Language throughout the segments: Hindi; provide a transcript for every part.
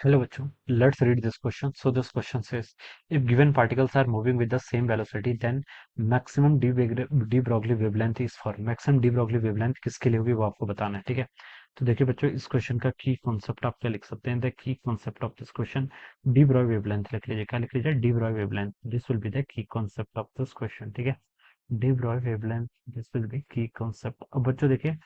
Hello, bachcho. Let's read this question. So this question says, if given particles are moving with the same velocity, then maximum de Broglie wavelength is for maximum de Broglie wavelength किसके लिए होगी वो आपको बताना है, ठीक है। तो देखिए बच्चों, इस क्वेश्चन का की कॉन्सेप्ट आप क्या लिख सकते हैं, the key concept of this question D Broglie wavelength लिख लीजिए। क्या लिख लीजिए? D Broglie wavelength. This will be the key concept of this question, ठीक है। D Broglie wavelength, this will be की कॉन्सेप्ट। अब बच्चों देखिए,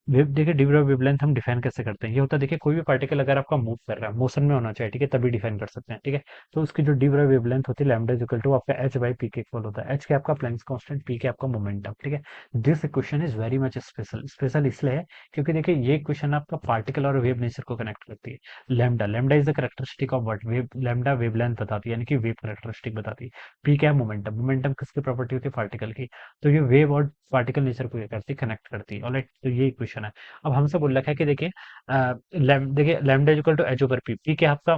वेव देखिए, डी ब्रॉय वेवलेंथ हम डिफाइन कैसे करते हैं। ये होता है, देखिए कोई भी पार्टिकल अगर आपका मूव कर रहा है, मोशन में होना चाहिए, ठीक है, तभी डिफाइन कर सकते हैं, ठीक है। तो उसकी जो डी ब्रॉय वेवलेंथ होती है, लैम्डा इज इक्वल टू आपका एच बाई पी के इक्वल होता है। एच के आपका प्लैंक्स कांस्टेंट, पी के आपका मोमेंटम, ठीक है। This equation is very much special. Special इसलिए है क्योंकि देखिए ये इक्वेशन आपका पार्टिकल और वेव नेचर को कनेक्ट करती है। Lambda lambda is the characteristic of what wave. Lambda wavelength बताती है, यानी कि वेव कैरेक्टरिस्टिक बताती है। पी क्या है? मोमेंटम। मोमेंटम किसकी प्रॉपर्टी होती है? पार्टिकल की। तो ये वेव और पार्टिकल नेचर को क्या करती है? कनेक्ट करती है। ऑलराइट, तो ये इक्वेशन है। अब हमसे बोल रखा है कि देखिए देखिए lambda equal to h over p. P क्या आपका?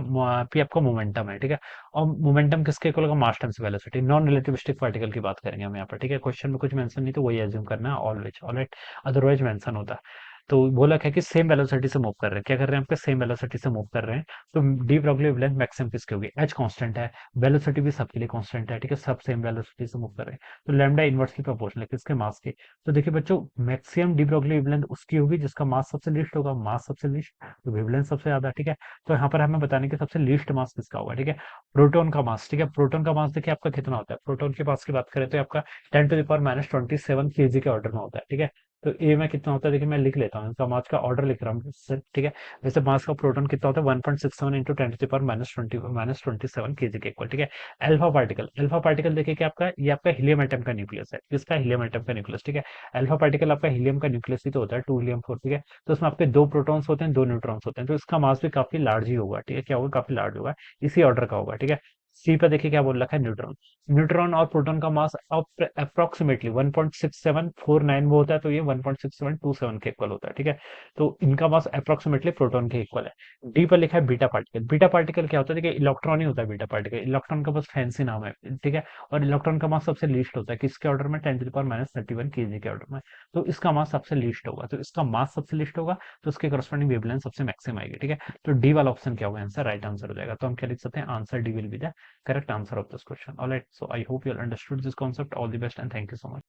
पी आपका मोमेंटम है, ठीक है। और मोमेंटम किसके इक्वल होगा? मास times velocity. Non relativistic particle की बात करेंगे हम यहाँ पर, ठीक है। क्वेश्चन में कुछ मेंशन नहीं तो वही एज्यूम करना है ऑलवेज, ऑलराइट। अदरवाइज मेंशन होता है। तो बोला क्या कि सेम वेलोसिटी से मूव कर रहे हैं। क्या कर रहे हैं? आपके सेम वेलोसिटी से मूव कर रहे हैं। तो डी ब्रॉगली वेवलेंथ मैक्सिमम किसकी होगी? एच कांस्टेंट है, वेलोसिटी भी सबके लिए कांस्टेंट है, ठीक है। सब सेम वेलोसिटी से मूव कर रहे हैं, तो लैम्डा इनवर्सली प्रोपोर्शनल है किसके? मास के। तो देखिए बच्चों, मैक्सिमम डी ब्रॉगली वेवलेंथ उसकी होगी जिसका मास सबसे लीस्ट होगा। मास सबसे लीस्ट तो वेवलेंथ सबसे ज्यादा, ठीक है। तो यहाँ पर हमें बताने की सबसे लीस्ट मास किसका होगा, ठीक है। प्रोटॉन का मास, ठीक है। प्रोटॉन का मास देखिए आपका कितना होता है। प्रोटॉन के मास की बात करें तो आपका 10 to the power -27 केजी के ऑर्डर में होता है, ठीक है। तो ए में कितना होता है देखिए, मैं लिख लेता हूँ, इसका मास का ऑर्डर लिख रहा हूँ, ठीक है। वैसे मास का प्रोटॉन कितना होता है? 1.67 into 10 to the power -27 KG के इक्वल, ठीक है। अल्फा पार्टिकल देखिए कि आपका ये आपका हीलियम एटम का न्यूक्लियस है। किसका? हीलियम एटम का न्यूक्लियस, ठीक है। अल्फा पार्टिकल आपका हीलियम का न्यूक्लियस ही तो होता है, 2 हीलियम 4, ठीक है। तो उसमें आपके 2 प्रोटॉन्स होते हैं, 2 न्यूट्रॉन्स होते हैं, तो इसका मास भी काफी लार्ज ही होगा, ठीक है। क्या होगा? काफी लार्ज होगा, इसी ऑर्डर का होगा, ठीक है। सी पे देखिए क्या बोल रखा है? न्यूट्रॉन। न्यूट्रॉन और प्रोटॉन का मास अप्रोक्सीमेटली 1.6749 वो होता है, तो ये 1.6727 के इक्वल होता है, ठीक है। तो इनका मास अप्रोक्सीमेटली प्रोटॉन के इक्वल है। डी पर लिखा है बीटा पार्टिकल। बीटा पार्टिकल क्या होता है? देखिए इलेक्ट्रॉन ही होता है बीटा पार्टिकल। इलेक्ट्रॉन का बस फैंसी नाम है, ठीक है। और इलेक्ट्रॉन का मास सबसे लीस्ट होता है किसके ऑर्डर में? 10 to the power -31 केजी के ऑर्डर में। तो इसका मास सबसे लीस्ट होगा, तो इसका मास सबसे लीस्ट होगा, तो उसके करस्पॉन्डिंग वेवलेंथ सबसे मैक्सिमम आएगी, ठीक है। तो डी वाला ऑप्शन क्या होगा? आंसर, राइट आंसर हो जाएगा। तो हम क्या लिख सकते हैं? Answer D will be the correct answer of this question. All right, so I hope you all understood this concept. All the best and thank you so much.